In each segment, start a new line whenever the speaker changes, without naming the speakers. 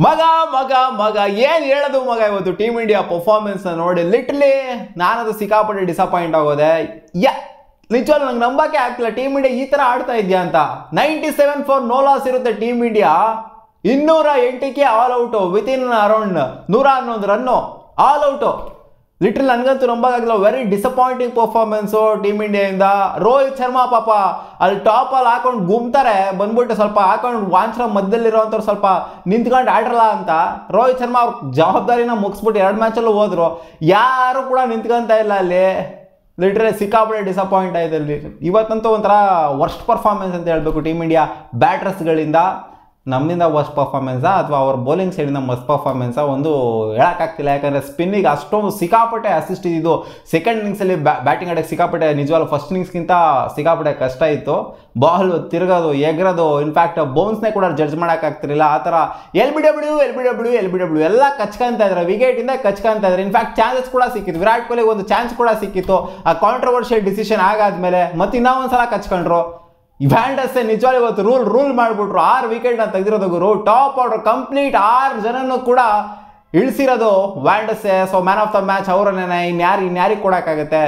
ಮಗ ಮಗ ಮಗ ಏನ್ ಹೇಳೋದು ಮಗ ಇವತ್ತು ಟೀಮ್ ಇಂಡಿಯಾ ಪರ್ಫಾರ್ಮೆನ್ಸ್ ನೋಡಿ ಲಿಟ್ರಲಿ ನಾನದು ಸಿಕ್ಕಾಪಟ್ಟೆ ಡಿಸಪಾಯಿಂಟ್ ಆಗೋದೆ. ನಿಜವಾಗ್ಲೂ ನಂಗೆ ನಂಬಕ್ಕೆ ಆಗ್ತಿಲ್ಲ ಟೀಮ್ ಇಂಡಿಯಾ ಈ ತರ ಆಡ್ತಾ ಇದೆಯಾ ಅಂತ. 97 ಫಾರ್ ನೋ ಲಾಸ್ ಇರುತ್ತೆ ಟೀಮ್ ಇಂಡಿಯಾ. 208ಕ್ಕೆ all out with in around 111 ರನ್ನು ಆಲ್ ಔಟ್. ಲಿಟ್ರಲಿ ನನಗಂತೂ ನಂಬಕ್ಕಾಗಿಲ್ಲ. ವೆರಿ ಡಿಸಪಾಯಿಂಟಿಂಗ್ ಪರ್ಫಾರ್ಮೆನ್ಸು ಟೀಮ್ ಇಂಡಿಯಾದಿಂದ. ರೋಹಿತ್ ಶರ್ಮಾ ಪಾಪ ಅಲ್ಲಿ ಟಾಪಲ್ಲಿ ಹಾಕೊಂಡು ಗುಮ್ತಾರೆ, ಬಂದ್ಬಿಟ್ಟು ಸ್ವಲ್ಪ ಹಾಕೊಂಡು ವಾಂಚ್ರ ಮಧ್ಯದಲ್ಲಿರೋಂಥವ್ರು ಸ್ವಲ್ಪ ನಿಂತ್ಕೊಂಡು ಆಡ್ರಲ್ಲ ಅಂತ. ರೋಹಿತ್ ಶರ್ಮಾ ಅವ್ರ ಜವಾಬ್ದಾರಿನ ಮುಗಿಸ್ಬಿಟ್ಟು 2 ಮ್ಯಾಚಲ್ಲೂ ಹೋದ್ರು. ಯಾರು ಕೂಡ ನಿಂತ್ಕೊಂತ ಇಲ್ಲ ಅಲ್ಲಿ. ಲಿಟ್ರಲಿ ಸಿಕ್ಕಾಪಟ್ಟೆ ಡಿಸಪಾಯಿಂಟ್ ಆಯ್ತು ಅಲ್ಲಿ. ಇವತ್ತಂತೂ ಒಂಥರ ವರ್ಸ್ಟ್ ಪರ್ಫಾರ್ಮೆನ್ಸ್ ಅಂತ ಹೇಳ್ಬೇಕು ಟೀಮ್ ಇಂಡಿಯಾ ಬ್ಯಾಟ್ರಸ್ಗಳಿಂದ. ನಮ್ಮಿಂದ ವರ್ಸ್ಟ್ ಪರ್ಫಾರ್ಮೆನ್ಸಾ ಅಥವಾ ಅವ್ರ ಬೌಲಿಂಗ್ ಸೈಡಿಂದ ಮಸ್ಟ್ ಪರ್ಫಾರ್ಮೆನ್ಸಾ ಒಂದು ಹೇಳೋಕ್ಕಾಗ್ತಿಲ್ಲ. ಯಾಕಂದರೆ ಸ್ಪಿನ್ನಿಗೆ ಅಷ್ಟೊಂದು ಸಿಕ್ಕಾಪಟ್ಟೆ ಅಸಿಸ್ಟ್ ಇದ್ದು ಸೆಕೆಂಡ್ ಇನ್ನಿಂಗ್ಸಲ್ಲಿ ಬ್ಯಾಟಿಂಗ್ ಆಡೋಕ್ಕೆ ಸಿಕ್ಕಾಪಟ್ಟೆ ನಿಜವಾಗ್ಲೂ ಫಸ್ಟ್ ಇನ್ನಿಂಗ್ಸ್ಗಿಂತ ಸಿಕ್ಕಾಪಟ್ಟೆ ಕಷ್ಟ ಇತ್ತು. ಬಾಲ್ ತಿರುಗೋದು ಎಗರೋದು ಇನ್ಫ್ಯಾಕ್ಟ್ ಬೌನ್ಸ್ನೇ ಕೂಡ ಜಡ್ಜ್ ಮಾಡೋಕ್ಕಾಗ್ತಿರಲಿಲ್ಲ. ಆ ಥರ ಎಲ್ ಬಿ ಡಬ್ಲ್ಯೂ ಎಲ್ಲ ಕಚ್ಕೊಂತ ಇದ್ದಾರೆ, ವಿಕೆಟಿಂದ ಕಚ್ಕೊಂತ ಇದ್ದಾರೆ. ಇನ್ಫ್ಯಾಕ್ಟ್ ಚಾನ್ಸಸ್ ಕೂಡ ಸಿಕ್ಕಿತ್ತು. ವಿರಾಟ್ ಕೊಹ್ಲಿ ಒಂದು ಚಾನ್ಸ್ ಕೂಡ ಸಿಕ್ಕಿತ್ತು. ಆ ಕಾಂಟ್ರವರ್ಷಿಯಲ್ ಡಿಸಿಷನ್ ಆಗಾದ್ಮೇಲೆ ಮತ್ತೆ ಇನ್ನೂ ಒಂದ್ಸಲ ಕಚ್ಕೊಂಡ್ರು. ವ್ಯಾಂಡಸ್ಸೆ ನಿಜವಾಗ್ಲೂ ಇವತ್ತು ರೂಲ್ ಮಾಡಿಬಿಟ್ರು. 6 ವಿಕೆಟ್ನ ತೆಗೆದಿರೋದು ಟಾಪ್ ಆರ್ಡರ್ ಕಂಪ್ಲೀಟ್ 6 ಜನನು ಕೂಡ ಇಳಿಸಿರೋದು ವ್ಯಾಂಡಸ್ಸೆ. So man of the match ಅವರನ್ನೇ. ಇನ್ಯಾರಿಗೆ ಕೊಡೋಕ್ಕಾಗತ್ತೆ?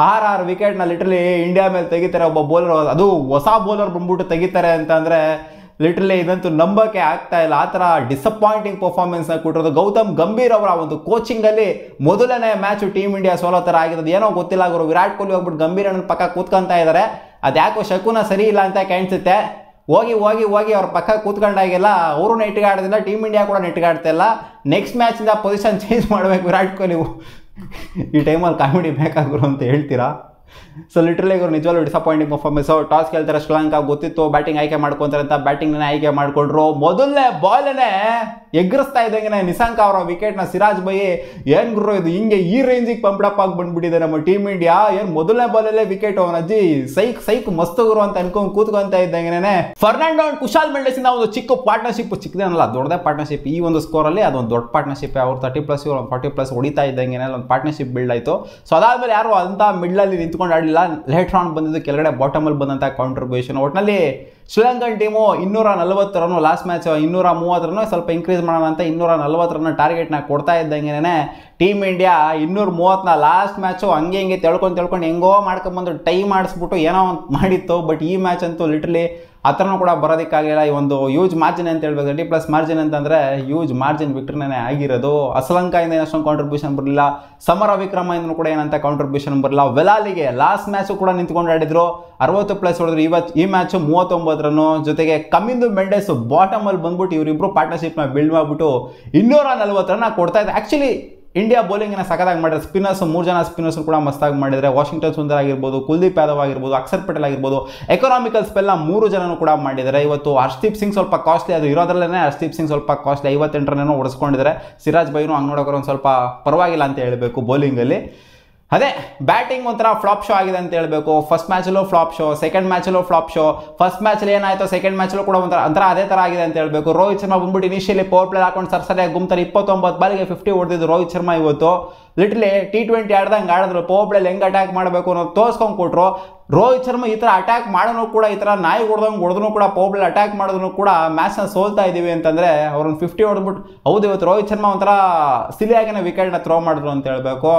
6 ವಿಕೆಟ್ನ ಲಿಟ್ರಲಿ ಇಂಡಿಯಾ ಮೇಲೆ ತೆಗಿತಾರೆ ಒಬ್ಬ ಬೌಲರ್, ಅದು ಹೊಸ ಬೌಲರ್ ಬಂದ್ಬಿಟ್ಟು ತೆಗಿತಾರೆ ಅಂತಂದರೆ ಲಿಟ್ರಲಿ ಇದಂತೂ ನಂಬಕ್ಕೆ ಆಗ್ತಾ ಇಲ್ಲ. ಆ ಥರ ಡಿಸಪಾಯಿಂಟಿಂಗ್ ಪರ್ಫಾರ್ಮೆನ್ಸ್ನ ಕೊಟ್ಟಿರೋದು. ಗೌತಮ್ ಗಂಭೀರ್ ಅವರ ಒಂದು ಕೋಚಿಂಗಲ್ಲಿ ಮೊದಲನೇ ಮ್ಯಾಚು ಟೀಮ್ ಇಂಡಿಯಾ ಸೋಲೋ ಥರ ಆಗಿರೋದು. ಏನೋ ಗೊತ್ತಿಲ್ಲ ಗುರು. ವಿರಾಟ್ ಕೊಹ್ಲಿ ಹೋಗ್ಬಿಟ್ಟು ಗಂಭೀರ್ ಅಣ್ಣನ ಪಕ್ಕ ಕೂತ್ಕೊಂತ ಇದ್ದಾರೆ. ಅದ್ಯಾಕೋ ಶಕುನ ಸರಿ ಇಲ್ಲ ಅಂತ ಕಾಣಿಸುತ್ತೆ. ಹೋಗಿ ಅವ್ರ ಪಕ್ಕ ಕೂತ್ಕೊಂಡಾಗೆಲ್ಲ ಅವರು ನೆಟ್ಟಿಗೆ ಆಡೋದಿಲ್ಲ, ಟೀಮ್ ಇಂಡಿಯಾ ಕೂಡ ನೆಟ್ಟಿಗೆ ಆಡ್ತಾ ಇಲ್ಲ. ನೆಕ್ಸ್ಟ್ ಮ್ಯಾಚಿಂದ ಪೊಸಿಷನ್ ಚೇಂಜ್ ಮಾಡಬೇಕು ವಿರಾಟ್ ಕೊಹ್ಲಿ. ಈ ಟೈಮಲ್ಲಿ ಕಾಮಿಡಿ ಬೇಕಾಗಿರು ಅಂತ ಹೇಳ್ತೀರಾ? ಸೊ ಲಿಟ್ರಲಿ ಇವರು ನಿಜವಾಗ್ಲೂ ಡಿಸಪಾಯಿಂಟಿಂಗ್ ಪರ್ಫಾರ್ಮೆನ್ಸ್. ಟಾಸ್ ಕೇಳ್ತಾರೆ ಶ್ರೀಲಂಕಾ, ಗೊತ್ತಿತ್ತು ಬ್ಯಾಟಿಂಗ್ ಆಯ್ಕೆ ಮಾಡ್ಕೊತಾರೆ ಅಂತ. ಬ್ಯಾಟಿಂಗ್ನೇ ಆಯ್ಕೆ ಮಾಡಿಕೊಂಡ್ರು. ಮೊದಲನೇ ಬಾಲ್ನೇ ಎಗ್ರಿಸ್ತಾ ಇದ್ದಂಗೆ ನಿಶಾಂಕ್ ಅವರ ವಿಕೆಟ್ನ ಸಿರಾಜ್ ಬೈ ಏನು ಗುರು ಇದು ಹಿಂಗೆ ಈ ರೇಂಜಿಗೆ ಪಂಪ್ಡಪ್ ಆಗಿ ಬಂದ್ಬಿಟ್ಟಿದೆ ನಮ್ಮ ಟೀಮ್ ಇಂಡಿಯಾ. ಏನು ಮೊದಲನೇ ಬಾಲಲ್ಲೇ ವಿಕೆಟ್ ಅವನ ಅಜ್ಜಿ ಸೈಕ್ ಮಸ್ತ್ ಗುರು ಅಂತ ಅನ್ಕೊಂಡು ಕೂತ್ಕೊಂತ ಇದ್ದಂಗೆನೆ ಫರ್ನಾಂಡೋ ಅಂಡ್ ಕುಶಾಲ್ ಮೆಂಡೆಸ್ ಇಂದ ಒಂದು ಚಿಕ್ಕ ಪಾರ್ಟ್ನರ್ಶಿಪ್, ಚಿಕ್ಕದೇನಲ್ಲ ದೊಡ್ಡದೇ ಪಾರ್ಟ್ನರ್ಶಿಪ್. ಈ ಒಂದು ಸ್ಕೋರಲ್ಲಿ ಅದೊಂದು ದೊಡ್ಡ ಪಾರ್ಟ್ನರ್ಶಿಪ್. ಅವ್ರು 30+ ಇವ್ರು 40+ ಹೊಡಿತಾ ಇದ್ದಂಗೆ ಒಂದು ಪಾರ್ಟ್ನರ್ಶಿಪ್ ಬಿಲ್ಡ್ ಆಯಿತು. ಸೊ ಅದಾದ್ಮೇಲೆ ಯಾರು ಅಂತ ಮಿಡ್ಲಲ್ಲಿ ನಿಂತ್ಕೊಂಡು ಆಡಲಿಲ್ಲ. ಲೇಟ್ ರೌಂಡ್ ಬಂದಿದ್ದು ಕೆಳಗಡೆ ಬಾಟಮಲ್ಲಿ ಬಂದಂಥ ಕಾಂಟ್ರಿಬ್ಯೂಷನ್. ಒಟ್ಟಿನಲ್ಲಿ Sri Lankan team 240 run last match 230 run ಸ್ವಲ್ಪ ಇನ್ಕ್ರೀಸ್ ಮಾಡೋಣ ಅಂತ 240 ರನ್ನ ಟಾರ್ಗೆಟ್ನ ಕೊಡ್ತಾ ಇದ್ದಂಗೆನೇ ಟೀಮ್ ಇಂಡಿಯಾ 230ನ ಲಾಸ್ಟ್ ಮ್ಯಾಚು ಹಂಗೆ ತಿಳ್ಕೊಂಡು ಹೆಂಗೋ ಮಾಡ್ಕೊಂಬಂದು ಟೈಮ್ ಮಾಡಿಸ್ಬಿಟ್ಟು ಏನೋ ಒಂದು ಮಾಡಿತ್ತು. ಬಟ್ ಈ ಮ್ಯಾಚ್ ಅಂತೂ ಲಿಟ್ರಲಿ ಆ ಥರನೂ ಕೂಡ ಬರೋದಕ್ಕಾಗಿಲ್ಲ. ಈ ಒಂದು ಯೂಜ್ ಮಾರ್ಜಿನ್ ಅಂತ ಹೇಳ್ಬೇಕು. 30+ ಮಾರ್ಜಿನ್ ಅಂತಂದರೆ ಯೂಜ್ ಮಾರ್ಜಿನ್ ವಿಕ್ಟ್ರಿನೇ ಆಗಿರೋದು. ಅಸಲಂಕಾಯಿಂದ ಏನಷ್ಟೊಂದು ಕಾಂಟ್ರಿಬ್ಯೂಷನ್ ಬರಲಿಲ್ಲ. ಸಮರ ವಿಕ್ರಮದಿಂದ ಕೂಡ ಏನಂತ ಕಾಂಟ್ರಿಬ್ಯೂಷನ್ ಬರಲಿಲ್ಲ. ವೆಲಾಲಿಗೆ ಲಾಸ್ಟ್ ಮ್ಯಾಚು ಕೂಡ ನಿಂತ್ಕೊಂಡು ಆಡಿದ್ರು, 60+ ಹೊಡೆದ್ರು. ಈ ಮ್ಯಾಚು 39 ರನ್ನು. ಜೊತೆಗೆ ಕಮಿಂದು ಮೆಂಡೆಸ್ ಬಾಟಮಲ್ಲಿ ಬಂದ್ಬಿಟ್ಟು ಇವರಿಬ್ಬರು ಪಾರ್ಟ್ನರ್ಶಿಪ್ನ ಬಿಲ್ಡ್ ಮಾಡಿಬಿಟ್ಟು 240 ರನ್ನ ಕೊಡ್ತಾ ಇದೆ. ಆ್ಯಕ್ಚುಲಿ ಇಂಡಿಯಾ ಬೌಲಿಂಗನ್ನ ಸಖತ್ತಾಗಿ ಮಾಡಿದ್ರೆ. ಸ್ಪಿನ್ನರ್ಸ್ 3 ಜನ ಸ್ಪಿನ್ನರ್ಸ್ ಕೂಡ ಮಸ್ತಾಗಿ ಮಾಡಿದರೆ. ವಾಷಿಂಗ್ಟನ್ ಸುಂದರ್ ಆಗಿರ್ಬೋದು, ಕುಲ್ದೀಪ್ ಯಾದವ್ ಆಗಿರ್ಬೋದು, ಅಕ್ಷರ್ ಪಟೇಲ್ ಆಗಿರ್ಬೋದು, ಎಕನಾಮಿಕಲ್ ಸ್ಪೆಲ್ನ 3 ಜನನು ಕೂಡ ಮಾಡಿದ್ದಾರೆ. ಇವತ್ತು ಹರ್ಷದೀಪ್ ಸಿಂಗ್ ಸ್ವಲ್ಪ ಕಾಸ್ಟ್ಲಿ, ಅದು ಇರೋದ್ರಲ್ಲೇ ಹರ್ಷದೀಪ್ ಸಿಂಗ್ ಸ್ವಲ್ಪ ಕಾಸ್ಟ್ಲಿ 58 ರನ್ನೇನೋ ಹೊಡೆಸ್ಕೊಂಡಿದ್ದಾರೆ. ಸಿರಾಜ್ ಬೈನು ಹಂಗೆ ನೋಡೋಕೆ ಒಂದು ಸ್ವಲ್ಪ ಪರವಾಗಿಲ್ಲ ಅಂತ ಹೇಳಬೇಕು ಬೌಲಿಂಗಲ್ಲಿ. ಅದೇ ಬ್ಯಾಟಿಂಗ್ ಒಂಥರ ಫ್ಲಾಪ್ ಶೋ ಆಗಿದೆ ಅಂತ ಹೇಳಬೇಕು. ಫಸ್ಟ್ ಮ್ಯಾಚಲ್ಲೂ ಫ್ಲಾಪ್ ಶೋ, ಸೆಕೆಂಡ್ ಮ್ಯಾಚಲ್ಲೂ ಫ್ಲಾಪ್ ಶೋ. ಫಸ್ಟ್ ಮ್ಯಾಚಲ್ಲಿ ಏನಾಯಿತು, ಸೆಕೆಂಡ್ ಮ್ಯಾಚಲ್ಲೂ ಕೂಡ ಒಂಥರ ಅದೇ ಥರ ಆಗಿದೆ ಅಂತ ಹೇಳಬೇಕು. ರೋಹಿತ್ ಶರ್ಮಾ ಬಂದ್ಬಿಟ್ಟು ಇನಿಷಿಯಲಿ ಪವರ್ ಪ್ಲೇ ಹಾಕೊಂಡು ಸರಿಯಾಗಿ ಗುಮ್ತಾರೆ. 29 ಬಾಲ್ಗೆ 50 ಹೊಡೆದಿದ್ದು ರೋಹಿತ್ ಶರ್ಮಾ ಇವತ್ತು. ಲಿಟ್ರಲಿ T20 ಆಡ್ದಂಗೆ ಆಡಿದ್ರು. ಪವರ್ ಪ್ಲೇಲಿ ಹೆಂಗೆ ಅಟ್ಯಾಕ್ ಮಾಡಬೇಕು ಅನ್ನೋದು ತೋರಿಸ್ಕೊಂಡು ಕೊಟ್ಟರು. ರೋಹಿತ್ ಶರ್ಮಾ ಈ ಥರ ಅಟ್ಯಾಕ್ ಮಾಡೋನು ಕೂಡ, ಈ ಥರ ನಾಯಿ ಹೊಡೆದ್ರೂ ಕೂಡ ಪವರ್ ಪ್ಲೇ ಅಟ್ಯಾಕ್ ಮಾಡಿದ್ರು ಕೂಡ ಮ್ಯಾಚ್ನ ಸೋಲ್ತಾ ಇದ್ದೀವಿ ಅಂತಂದರೆ ಅವ್ರನ್ನ 50 ಹೊಡೆದ್ಬಿಟ್ಟು ಹೌದು ಇವತ್ತು ರೋಹಿತ್ ಶರ್ಮಾ ಒಂಥರ ಸಿಲಿಯಾಗಿನ ವಿಕೆಟ್ನ ಥ್ರೋ ಮಾಡಿದ್ರು ಅಂತ ಹೇಳಬೇಕು.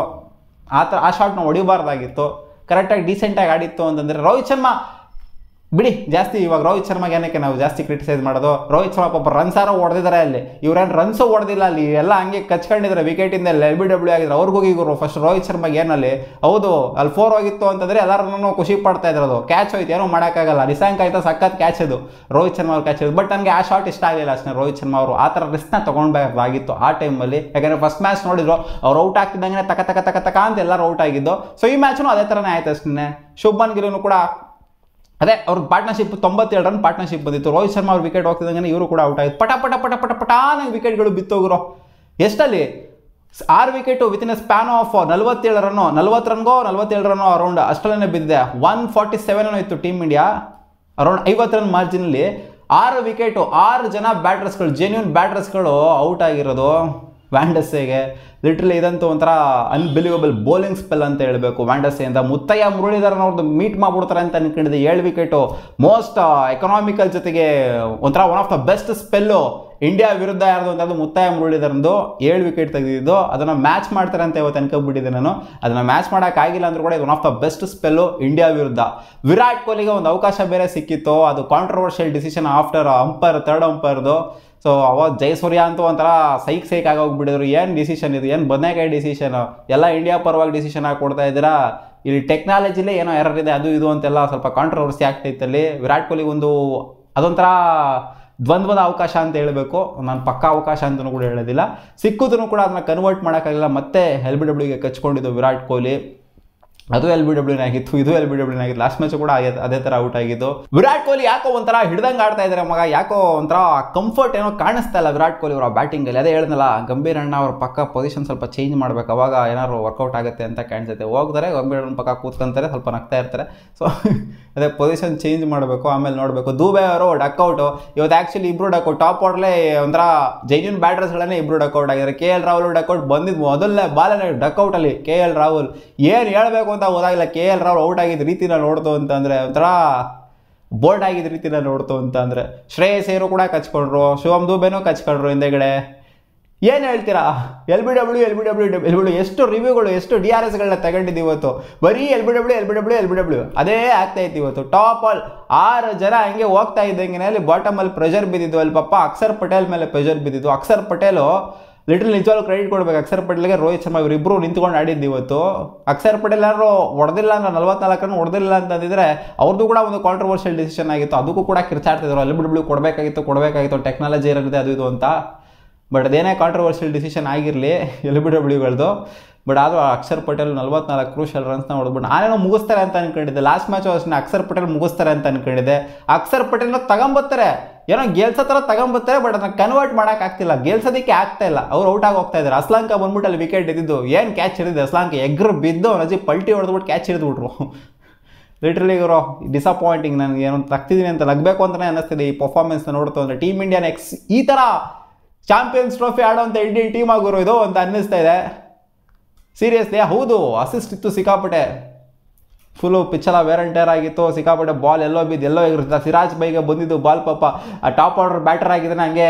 ಆ ಶಾಟ್ನ ಹೊಡಿಬಾರ್ದಾಗಿತ್ತು. ಕರೆಕ್ಟಾಗಿ ಡೀಸೆಂಟಾಗಿ ಆಡಿತ್ತು ಅಂತಂದರೆ ರೋಹಿತ್ ಶರ್ಮಾ ಬಿಡಿ. ಜಾಸ್ತಿ ಇವಾಗ ರೋಹಿತ್ ಶರ್ಮಾಗೆ ಏನಕ್ಕೆ ನಾವು ಜಾಸ್ತಿ ಕ್ರಿಟಿಸೈಸ್ ಮಾಡೋದು? ರೋಹಿತ್ ಶರ್ಮಾ ಪಾಪ ರನ್ಸಾರೋ ಹೊಡೆದಿದ್ದಾರೆ ಅಲ್ಲಿ. ಇವ್ರೇನು ರನ್ಸು ಹೊಡೆದಿಲ್ಲ ಅಲ್ಲಿ, ಎಲ್ಲ ಹಂಗೆ ಕಚ್ಕೊಂಡಿದ್ದಾರೆ ವಿಕೆಟಿಂದ. LBW ಆಗಿದ್ರು ಅವ್ರಿಗೋಗಿ ಇವರು ಫಸ್ಟ್ ರೋಹಿತ್ ಶರ್ಮಾಗೆ ಏನಲ್ಲಿ ಹೌದು ಅಲ್ಲಿ 4 ಹೋಗಿತ್ತು ಅಂತಂದರೆ ಎಲ್ಲರೂ ಖುಷಿ ಪಡ್ತಾ ಇದ್ರದು. ಕ್ಯಾಚ್ ಹೋಯ್ತು, ಏನೋ ಮಾಡೋಕ್ಕಾಗಲ್ಲ. ನಿಶಾಂಕ್ ಆಯ್ತಾ ಸಖತ್ ಕ್ಯಾಚ್ ಅದು ರೋಹಿತ್ ಶರ್ಮಾ ಅವ್ರು ಕ್ಯಾಚ್ ಅದು. ಬಟ್ ನನಗೆ ಆ ಶಾಟ್ ಇಷ್ಟ ಆಗಲಿಲ್ಲ ಅಷ್ಟೇ. ರೋಹಿತ್ ಶರ್ಮಾ ಅವರು ಆ ಥರ ರಿಸ್ಕ್ನ ತೊಗೊಳ್ಬೇಕಾಗಿತ್ತು ಆ ಟೈಮಲ್ಲಿ. ಯಾಕಂದರೆ ಫಸ್ಟ್ ಮ್ಯಾಚ್ ನೋಡಿದ್ರು ಅವ್ರು ಔಟ್ ಆಗ್ತಿದ್ದಂಗೆ ತಕ ಅಂತ ಎಲ್ಲರೂ ಔಟ್ ಆಗಿದ್ದು. ಸೊ ಈ ಮ್ಯಾಚ್ನು ಅದೇ ಥರನೇ ಆಯ್ತು ಅಷ್ಟೇ. ಶುಭ್ಮನ್ ಗಿಲ್ನು ಕೂಡ ಅದೇ ಅವ್ರ ಪಾರ್ಟ್ನರ್ಶಿಪ್ 97 ರನ್ ಪಾರ್ಟ್ನರ್ಶಿಪ್ ಬಂದಿತ್ತು. ರೋಹಿತ್ ಶರ್ಮಾ ಅವ್ರ ವಿಕೆಟ್ ಹೋಗ್ತಿದ್ದಂಗೆ ಇವರು ಕೂಡ ಔಟ್ ಆಯಿತು. ಪಟಾನ ವಿಕೆಟ್ಗಳು ಬಿತ್ತೋಗಿರೋ. ಎಷ್ಟಲ್ಲಿ 6 wicket within a span of 47 run, 47 run around ಅಷ್ಟರಲ್ಲೇ ಬಿದ್ದಿದೆ. 147 ಇತ್ತು ಟೀಮ್ ಇಂಡಿಯಾ. ಅರೌಂಡ್ 50 ರನ್ ಮಾರ್ಜಿನಲ್ಲಿ 6 ವಿಕೆಟು, 6 ಜನ ಬ್ಯಾಟರ್ಸ್ಗಳು, ಜೆನ್ಯೂನ್ ಬ್ಯಾಟರ್ಸ್ಗಳು ಔಟ್ ಆಗಿರೋದು ವ್ಯಾಂಡಸ್ಸೆಗೆ. ಲಿಟ್ರಲಿ ಇದಂತೂ ಒಂಥರ ಅನ್ಬಿಲೀವಬಲ್ ಬೌಲಿಂಗ್ ಸ್ಪೆಲ್ ಅಂತ ಹೇಳಬೇಕು ವ್ಯಾಂಡಸ್ಸೆಯಿಂದ. ಮುತ್ತಯ್ಯ ಮುರಳೀಧರನವ್ರದ್ದು ಮೀಟ್ ಮಾಡಿಬಿಡ್ತಾರೆ ಅಂತ ಅನ್ಕೊಂಡಿದ್ದೆ. 7 ವಿಕೆಟು, ಮೋಸ್ಟ್ ಎಕನಾಮಿಕಲ್ ಜೊತೆಗೆ ಒಂಥರ one of the best spell India ವಿರುದ್ಧ ಯಾರ್ದು ಅಂತಂದು ಮುತ್ತಾಯ ಮುರಳೀಧರನ್ದು 7 ವಿಕೆಟ್ ತೆಗೆದಿದ್ದು, ಅದನ್ನು ಮ್ಯಾಚ್ ಮಾಡ್ತಾರೆ ಅಂತ ಇವತ್ತು ಅನ್ಕೊಂಡ್ಬಿಟ್ಟಿದ್ದೆ ನಾನು. ಅದನ್ನು ಮ್ಯಾಚ್ ಮಾಡೋಕ್ಕಾಗಿಲ್ಲ ಅಂದ್ರೂ ಕೂಡ ಇದು one of the best spell India ವಿರುದ್ಧ. ವಿರಾಟ್ ಕೊಹ್ಲಿಗೆ ಒಂದು ಅವಕಾಶ ಬೇರೆ ಸಿಕ್ಕಿತ್ತು, ಅದು ಕಾಂಟ್ರವರ್ಷಿಯಲ್ ಡಿಸಿಷನ್ ಆಫ್ಟರ್ ಥರ್ಡ್ ಅಂಪೈರ್ದು. ಸೊ ಅವಾಗ ಜಯಸೂರ್ಯ ಅಂತೂ ಒಂಥರ ಸೈಕ್ ಆಗೋಗ್ಬಿಟ್ಟಿದ್ರು. ಏನು ಡಿಸಿಷನ್ ಇದು, ಏನು ಬದನೆಕಾಯಿ ಡಿಸಿಷನ್, ಎಲ್ಲ ಇಂಡಿಯಾ ಪರವಾಗಿ ಡಿಸಿಷನ್ ಆಗಿ ಕೊಡ್ತಾ ಇದ್ದೀರಾ, ಇಲ್ಲಿ ಟೆಕ್ನಾಲಜಿಲೇ ಏನೋ ಎರರ್ ಇದೆ ಅದು ಇದು ಅಂತೆಲ್ಲ ಸ್ವಲ್ಪ ಕಾಂಟ್ರವರ್ಸಿ ಆಗ್ತೈತಲ್ಲಿ. ವಿರಾಟ್ ಕೊಹ್ಲಿ ಒಂದು ಅದೊಂಥರ ದ್ವಂದ್ವದ ಅವಕಾಶ ಅಂತ ಹೇಳಬೇಕು, ನಾನು ಪಕ್ಕಾ ಅವಕಾಶ ಅಂತಲೂ ಕೂಡ ಹೇಳೋದಿಲ್ಲ. ಸಿಕ್ಕಿದ್ರೂ ಕೂಡ ಅದನ್ನ ಕನ್ವರ್ಟ್ ಮಾಡೋಕ್ಕಾಗಿಲ್ಲ, ಮತ್ತೆ LBWಗೆ ಕಚ್ಕೊಂಡಿದ್ದು ವಿರಾಟ್ ಕೊಹ್ಲಿ. ಅದು LBW ಆಗಿತ್ತು, ಇದು LBW ಆಗಿತ್ತು. ಲಾಸ್ಟ್ ಮ್ಯಾಚ್ ಕೂಡ ಅದೇ ಥರ ಔಟ್ ಆಗಿದ್ದು. ವಿರಾಟ್ ಕೊಹ್ಲಿ ಯಾಕೋ ಒಂಥರ ಹಿಡ್ದಂಗೆ ಆಡ್ತಾ ಇದ್ದಾರೆ ಮಗ, ಯಾಕೋ ಒಂಥರ ಕಂಫರ್ಟ್ ಏನೋ ಕಾಣಿಸ್ತಾ ಇಲ್ಲ ವಿರಾಟ್ ಕೊಹ್ಲಿ ಅವರ ಬ್ಯಾಟಿಂಗಲ್ಲಿ. ಅದೇ ಹೇಳಿದ್ನಲ್ಲ, ಗಂಭೀರ್ ಅಣ್ಣ ಅವ್ರ ಪಕ್ಕ ಪೊಸಿಷನ್ ಸ್ವಲ್ಪ ಚೇಂಜ್ ಮಾಡಬೇಕು, ಅವಾಗ ಏನಾದ್ರು ವರ್ಕೌಟ್ ಆಗುತ್ತೆ ಅಂತ ಕಾಣಿಸುತ್ತೆ. ಹೋಗ್ತಾರೆ ಗಂಭೀರ್ ಅಣ್ಣ ಪಕ್ಕ ಕೂತ್ಕೊಂತಾರೆ, ಸ್ವಲ್ಪ ನಗ್ತಾ ಇರ್ತಾರೆ. ಸೊ ಅದೇ ಪೊಸಿಷನ್ ಚೇಂಜ್ ಮಾಡಬೇಕು, ಆಮೇಲೆ ನೋಡಬೇಕು. ದುಬೆ ಅವರು ಡಕ್ಔಟು ಇವತ್ತು. ಆ್ಯಕ್ಚುಲಿ ಇಬ್ಬರು ಡಕ್ಔಟ್, ಟಾಪ್ ಆರ್ಡರ್ಲೇ ಒಂಥರ ಜೈನ್ಯೂನ್ ಬ್ಯಾಟರ್ಸ್ಗಳನ್ನೇ ಇಬ್ಬರು ಡಕ್ಔಟ್ ಆಗಿದ್ದಾರೆ. KL ರಾಹುಲ್ ಡಕ್ಔಟ್ ಬಂದಿದ್ದು ಮೊದಲನೇ ಬಾಲನೇ ಡಕ್ಔಟಲ್ಲಿ. KL ರಾಹುಲ್ ಏನು ಹೇಳಬೇಕು ಅಂತ ಗೊತ್ತಾಗಿಲ್ಲ. KL ರಾಹುಲ್ ಔಟ್ ಆಗಿದ್ದ ರೀತಿನ ನೋಡ್ತು ಅಂತಂದರೆ ಒಂಥರ ಬೋಲ್ಡ್ ಆಗಿದ್ದ ರೀತಿನ ನೋಡ್ತು ಅಂತಂದರೆ. ಶ್ರೇಯಸ್ ಅಯ್ಯರ್ ಕೂಡ ಕಚ್ಕೊಂಡ್ರು, ಶಿವಮ್ ದುಬೆನೂ ಕಚ್ಕೊಂಡ್ರು ಹಿಂದೆಗಡೆ. ಏನು ಹೇಳ್ತೀರಾ, LBW ಎಷ್ಟು ರಿವ್ಯೂಗಳು, ಎಷ್ಟು DRSಗಳನ್ನ ತಗೊಂಡಿದ್ದು ಇವತ್ತು. ಬರೀ LBW ಅದೇ ಆಗ್ತಾ ಇತ್ತು ಇವತ್ತು. ಟಾಪ್ ಆಲ್ 6 ಜನ ಹಂಗೆ ಹೋಗ್ತಾ ಇದ್ದಂಗೆ ಅಲ್ಲಿ ಬಾಟಮಲ್ಲಿ ಪ್ರೆಷರ್ ಬಿದ್ದಿದ್ದು. ಅಲ್ಲಿ ಪಾಪ ಅಕ್ಷರ್ ಪಟೇಲ್ ಮೇಲೆ ಪ್ರೆಷರ್ ಬಿದ್ದಿದ್ದು. ಅಕ್ಷರ್ ಪಟೇಲು ನಿಜವಾಗ್ಲೂ ಕ್ರೆಡಿಟ್ ಕೊಡ್ಬೇಕು ಅಕ್ಷರ್ ಪಟೇಲ್ಗೆ, ರೋಹಿತ್ ಶರ್ಮಾ ಇವರಿಬ್ಬರು ನಿಂತ್ಕೊಂಡು ಆಡಿದ್ದು ಇವತ್ತು. ಅಕ್ಷರ್ ಪಟೇಲ್ ಯಾರು ಹೊಡೆದಿಲ್ಲ ಅಂದ್ರೆ 44 ರನ್ ಹೊಡೆದಿಲ್ಲ ಅಂತಂದಿದ್ರೆ ಅವ್ರದ್ದು ಕೂಡ ಒಂದು ಕಾಂಟ್ರವರ್ಷಿಯಲ್ ಡಿಸಿಷನ್ ಆಗಿತ್ತು, ಅದಕ್ಕೂ ಕೂಡ ಕಿರ್ಚಾಡ್ತಿದ್ರು. LBW ಕೊಡಬೇಕಾಗಿತ್ತು ಟೆಕ್ನಾಲಜಿ ಇರೋದಿದೆ ಅದು ಇದು ಅಂತ. ಬಟ್ ಅದೇನೇ ಕಾಂಟ್ರವರ್ಷಿಯಲ್ ಡಿಸಿಷನ್ ಆಗಿರಲಿ LBWಗಳದ್ದು. ಬಟ್ ಆದರೂ ಅಕ್ಷರ್ ಪಟೇಲ್ 44 ಕ್ರೂಷಿಯಲ್ ರನ್ಸ್ನ ಹೊಡೆದ್ಬಿಟ್ಟು ನಾನೇನೋ ಮುಗಿಸ್ತಾರೆ ಅಂತ ಅನ್ಕೊಂಡಿದ್ದೆ. ಲಾಸ್ಟ್ ಮ್ಯಾಚು ಅಷ್ಟೇ ಅಕ್ಷರ್ ಪಟೇಲ್ ಮುಗಿಸ್ತಾರೆ ಅಂತ ಅನ್ಕೊಂಡಿದ್ದೆ. ಅಕ್ಷರ್ ಪಟೇಲ್ನ ತಗೊಂಬರ್ತಾರೆ, ಏನೋ ಗೆಲ್ಸೋ ಥರ ತಗೊಂಬರ್ತಾರೆ, ಬಟ್ ಅದನ್ನ ಕನ್ವರ್ಟ್ ಮಾಡೋಕ್ಕಾಗ್ತಿಲ್ಲ, ಗೆಲ್ಸೋದಕ್ಕೆ ಆಗ್ತಾ ಇಲ್ಲ. ಅವ್ರು ಔಟ್ ಆಗಿ ಹೋಗ್ತಾ ಇದ್ದಾರೆ. ಅಸ್ಲಾಂಕ ಬಂದ್ಬಿಟ್ಟು ಅಲ್ಲಿ ವಿಕೆಟ್ ಇದ್ದಿದ್ದು, ಏನು ಕ್ಯಾಚ್ ಹಿಡಿದಿದೆ ಅಸ್ಲಾಂಕ, ಎಗ್ರು ಬಿದ್ದು ನಜಿ ಪಲ್ಟಿ ಹೊಡೆದ್ಬಿಟ್ಟು ಕ್ಯಾಚ್ ಹಿಡಿದ್ಬಿಟ್ರು. ಲಿಟ್ರಲಿ ಇವರು ಡಿಸಪಾಯಿಂಟಿಂಗ್. ನನಗೆ ಏನೋ ತಗ್ತಿದ್ದೀನಿ ಅಂತ ನಗಬೇಕು ಅಂತಲೇ ಅನ್ನಿಸ್ತಿದೆ ಈ ಪರ್ಫಾರ್ಮೆನ್ಸ್ನ ನೋಡ್ತು ಅಂದರೆ. ಟೀಮ್ ಇಂಡಿಯಾ ಈ ಥರ ಚಾಂಪಿಯನ್ಸ್ ಟ್ರೋಫಿ ಆಡೋಂಥ ಇಂಡಿಯನ್ ಟೀಮ್ ಆಗಿರೋ ಇದು ಅಂತ ಅನ್ನಿಸ್ತಾ ಇದೆ ಸೀರಿಯಸ್ಲಿ. ಹೌದು, ಅಸಿಸ್ಟ್ ಇತ್ತು ಸಿಕ್ಕಾಪಟ್ಟೆ, ಫುಲ್ಲು ಪಿಚ್ಚೆಲ್ಲ ವೇರಂಟೇರ್ ಆಗಿತ್ತು, ಸಿಕ್ಕಾಪಟ್ಟೆ ಬಾಲ್ ಎಲ್ಲೋ ಬಿದ್ದು ಎಲ್ಲೋ ಇರುತ್ತೆ. ಸಿರಾಜ್ ಬೈಗೆ ಬಂದಿದ್ದು ಬಾಲ್ ಪಾಪ ಆ ಟಾಪ್ ಆರ್ಡರ್ ಬ್ಯಾಟರ್ ಆಗಿದ್ದಾನೆ ಹಂಗೆ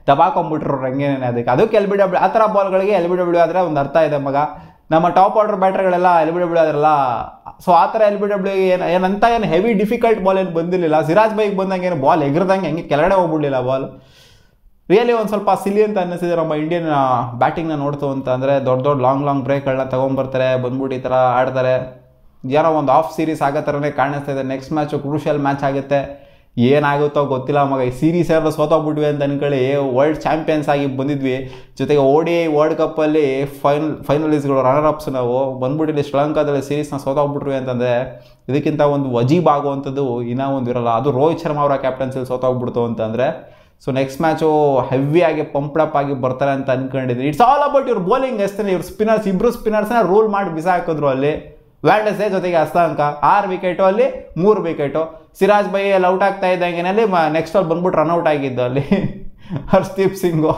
ದಬಾಕೊಂಡ್ಬಿಟ್ರು ಹಂಗೇನೆ. ಅದಕ್ಕೆ LBW ಆ ಥರ ಬಾಲ್ಗಳಿಗೆ LBW ಆದರೆ ಒಂದು ಅರ್ಥ ಇದೆ ಮಗ. ನಮ್ಮ ಟಾಪ್ ಆರ್ಡರ್ ಬ್ಯಾಟರ್ಗಳೆಲ್ಲ LBW ಆದ್ರಲ್ಲ, ಸೊ ಆ ಥರ LBW ಏನು ಹೆವಿ ಡಿಫಿಕಲ್ಟ್ ಬಾಲ್ ಏನು ಬಂದಿರಲಿಲ್ಲ. ಸಿರಾಜ್ ಬೈಗೆ ಬಂದಂಗೆ ಏನು ಬಾಲ್ ಎಗ್ರದಂಗೆ ಹಂಗೆ ಕೆಳಗಡೆ ಹೋಗ್ಬಿಡಲಿಲ್ಲ ಬಾಲ್. ರಿಯಲಿ ಒಂದು ಸ್ವಲ್ಪ ಸಿಲಿ ಅಂತ ಅನ್ನಿಸಿದೆ ನಮ್ಮ ಇಂಡಿಯನ್ ಬ್ಯಾಟಿಂಗ್ನ ನೋಡ್ತು ಅಂತ ಅಂದರೆ. ದೊಡ್ಡ ಲಾಂಗ್ ಬ್ರೇಕ್ಗಳನ್ನ ತೊಗೊಂಬರ್ತಾರೆ, ಬಂದ್ಬಿಟ್ಟು ಈ ಥರ ಆಡ್ತಾರೆ. ಏನೋ ಒಂದು ಆಫ್ ಸೀರೀಸ್ ಆಗೋ ಥರನೇ ಕಾಣಿಸ್ತಾ ಇದೆ. ನೆಕ್ಸ್ಟ್ ಮ್ಯಾಚು ಕ್ರೂಷಿಯಲ್ ಮ್ಯಾಚ್ ಆಗುತ್ತೆ, ಏನಾಗುತ್ತೋ ಗೊತ್ತಿಲ್ಲ ಮಗ. ಈ ಸೀರೀಸ್ ಎಲ್ಲ ಸೋತೋಗ್ಬಿಟ್ವಿ ಅಂತ ಅನ್ಕೊಳ್ಳಿ, ವರ್ಲ್ಡ್ ಚಾಂಪಿಯನ್ಸ್ ಆಗಿ ಬಂದಿದ್ವಿ. ಜೊತೆಗೆ ODI ವರ್ಲ್ಡ್ ಕಪ್ಪಲ್ಲಿ ಫೈನಲಿಸ್ಟ್ಗಳು, ರನ್ನರ್ ಅಪ್ಸ್ ನಾವು ಬಂದ್ಬಿಟ್ಟು ಇಲ್ಲಿ ಶ್ರೀಲಂಕಾದಲ್ಲಿ ಸೀರೀಸ್ನ ಸೋತೋಗ್ಬಿಟ್ವಿ ಅಂತಂದರೆ ಇದಕ್ಕಿಂತ ಒಂದು ಅಜೀಬ್ ಆಗುವಂಥದ್ದು ಇನ್ನೂ ಒಂದು ಇರೋಲ್ಲ. ಅದು ರೋಹಿತ್ ಶರ್ಮಾ ಅವರ ಕ್ಯಾಪ್ಟನ್ಸಿಲಿ ಸೋತೋಗ್ಬಿಡ್ತು ಅಂತಂದರೆ. ಸೊ ನೆಕ್ಸ್ಟ್ ಮ್ಯಾಚು ಹೆವಿಯಾಗಿ ಪಂಪ್ಡಪ್ ಆಗಿ ಬರ್ತಾರೆ ಅಂತ ಅನ್ಕೊಂಡಿದ್ದೀನಿ. ಇಟ್ಸ್ ಆಲ್ ಅಬೌಟ್ ಇವ್ರ ಬೌಲಿಂಗ್ ಅಷ್ಟೇ. ಇವ್ರು ಸ್ಪಿನ್ನರ್ಸ್, ಇಬ್ಬರು ಸ್ಪಿನ್ನರ್ಸ್ನ ರೂಲ್ ಮಾಡಿ ಬಿಸಾಕಿದ್ರು ಅಲ್ಲಿ. ವ್ಯಾಂಡಸೆ ಜೊತೆಗೆ ಅಸ್ಲಾಂಕ 6 ವಿಕೆಟು, ಅಲ್ಲಿ 3 ವಿಕೆಟು. ಸಿರಾಜ್ ಬೈ ಅಲ್ಲಿ ಔಟ್ ಆಗ್ತಾ ಇದ್ದಂಗೆನಲ್ಲಿ ನೆಕ್ಸ್ಟ್ ಅಲ್ಲಿ ಬಂದ್ಬಿಟ್ಟು ರನ್ಔಟ್ ಆಗಿದ್ದು ಅಲ್ಲಿ ಹರ್ಷದೀಪ್ ಸಿಂಗು.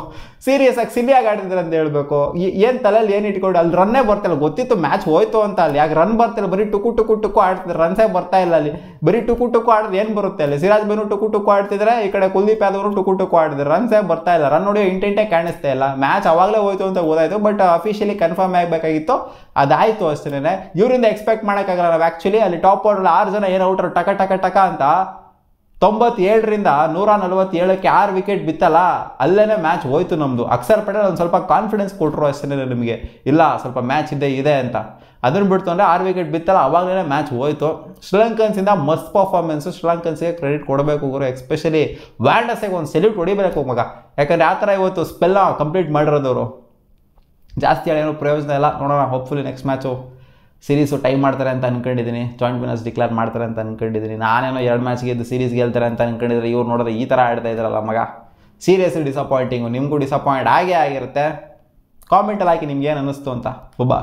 ಸೀರಿಯಸ್ ಆಗಿ ಸಿಲಿಯಾಗಿ ಆಡಿದ್ರೆ ಅಂತ ಹೇಳ್ಬೇಕು. ಏನು ತಲೆಯಲ್ಲಿ ಏನು ಇಟ್ಕೊಂಡು ಅಲ್ಲಿ ರನ್ನೇ ಬರ್ತಿಲ್ಲ. ಗೊತ್ತಿತ್ತು ಮ್ಯಾಚ್ ಹೋಯ್ತು ಅಂತ, ಅಲ್ಲಿ ಯಾಕೆ ರನ್ ಬರ್ತಿಲ್ಲ, ಬರೀ ಟುಕು ಆಡ್ತಿದ್ರು, ರನ್ಸೇ ಬರ್ತಾ ಇಲ್ಲ ಅಲ್ಲಿ. ಬರೀ ಟುಕು ಆಡಿದ್ರೆ ಏನು ಬರುತ್ತೆ ಅಲ್ಲಿ. ಸಿರಾಜ್ ಬೈನು ಟುಕು ಆಡ್ತಿದ್ರೆ, ಈ ಕಡೆ ಕುಲ್ದೀಪ್ ಯಾದವ್ ಟುಕು ಆಡಿದ್ರು, ರನ್ಸೇ ಬರ್ತಾ ಇಲ್ಲ. ರನ್ ನೋಡಿ ಇಂಟೆಂಟೇ ಕಾಣಿಸ್ತಾ ಇಲ್ಲ. ಮ್ಯಾಚ್ ಅವಾಗಲೇ ಹೋಯ್ತು ಅಂತ ಓದಾಯ್ತು, ಬಟ್ ಅಫಿಷಿಯಲಿ ಕನ್ಫರ್ಮ್ ಆಗಬೇಕಾಗಿತ್ತು, ಅದಾಯಿತು ಅಷ್ಟೇ. ಇವರಿಂದ ಎಕ್ಸ್ಪೆಕ್ಟ್ ಮಾಡೋಕ್ಕಾಗಲ್ಲ ನಾವು. ಆ್ಯಕ್ಚುಲಿ ಅಲ್ಲಿ ಟಾಪ್ ಆರ್ಡರ್ 6 ಜನ ಏನು ಔಟ್ರು ಟಕ ಅಂತ 97ರಿಂದ 147ಕ್ಕೆ 6 ವಿಕೆಟ್ ಬಿತ್ತಲ್ಲ, ಅಲ್ಲೇ ಮ್ಯಾಚ್ ಹೋಯ್ತು ನಮ್ಮದು. ಅಕ್ಷರ್ ಪಟೇಲ್ ಒಂದು ಸ್ವಲ್ಪ ಕಾನ್ಫಿಡೆನ್ಸ್ ಕೊಟ್ಟರು ಅಷ್ಟೇ ನಿಮಗೆ, ಇಲ್ಲ ಸ್ವಲ್ಪ ಮ್ಯಾಚ್ ಇದೆ ಅಂತ. ಅದನ್ನು ಬಿಡ್ತು ಅಂದರೆ 6 ವಿಕೆಟ್ ಬಿತ್ತಲ್ಲ, ಅವಾಗಲೇ ಮ್ಯಾಚ್ ಹೋಯ್ತು. ಶ್ರೀಲಂಕನ್ಸಿಂದ ಮಸ್ತ್ ಪರ್ಫಾರ್ಮೆನ್ಸು, ಶ್ರೀಲಂಕನ್ಸ್ಗೆ ಕ್ರೆಡಿಟ್ ಕೊಡಬೇಕು ಗುರು. ಎಸ್ಪೆಷಲಿ ವ್ಯಾಂಡಸೆಗೆ ಒಂದು ಸೆಲ್ಯೂಟ್ ಹೊಡಿಬೇಕು ಮಗ. ಯಾಕಂದರೆ ಆ ಥರ ಇವತ್ತು ಸ್ಪೆಲ್ನ ಕಂಪ್ಲೀಟ್ ಮಾಡಿರೋದವರು. ಜಾಸ್ತಿ ಹೇಳೇನೋ ಪ್ರಯೋಜನ ಇಲ್ಲ. ನೋಡೋಣ, hopefully next match series time ಮಾಡ್ತಾರೆ ಅಂತ ಅನ್ಕೊಂಡಿದ್ದೀನಿ. ಜಾಯಿಂಟ್ ವಿನ್ನರ್ಸ್ ಡಿಕ್ಲೇರ್ ಮಾಡ್ತಾರೆ ಅಂತ ಅನ್ಕೊಂಡಿದ್ದೀನಿ. ನಾನೇನೋ 2 ಮ್ಯಾಚ್ ಗೆದ್ದು ಸೀರೀಸ್ ಗೆಲ್ತಾರೆ ಅಂತ ಅನ್ಕೊಂಡಿದ್ರೆ, ಇವ್ರು ನೋಡಿದ್ರೆ ಈ ಥರ ಆಡ್ತಾ ಇದ್ದಾರಲ್ಲ ಮಗ, ಸೀರಿಯಸ್ಲಿ ಡಿಸಪಾಯಿಂಟಿಂಗು. ನಿಮಗೂ ಡಿಸಪಾಯಿಂಟ್ ಆಗೇ ಆಗಿರುತ್ತೆ. ಕಾಮೆಂಟಲ್ಲಿ ಹಾಕಿ ನಿಮ್ಗೆ ಏನು ಅನ್ನಿಸ್ತು ಅಂತ. ಒಬ್ಬ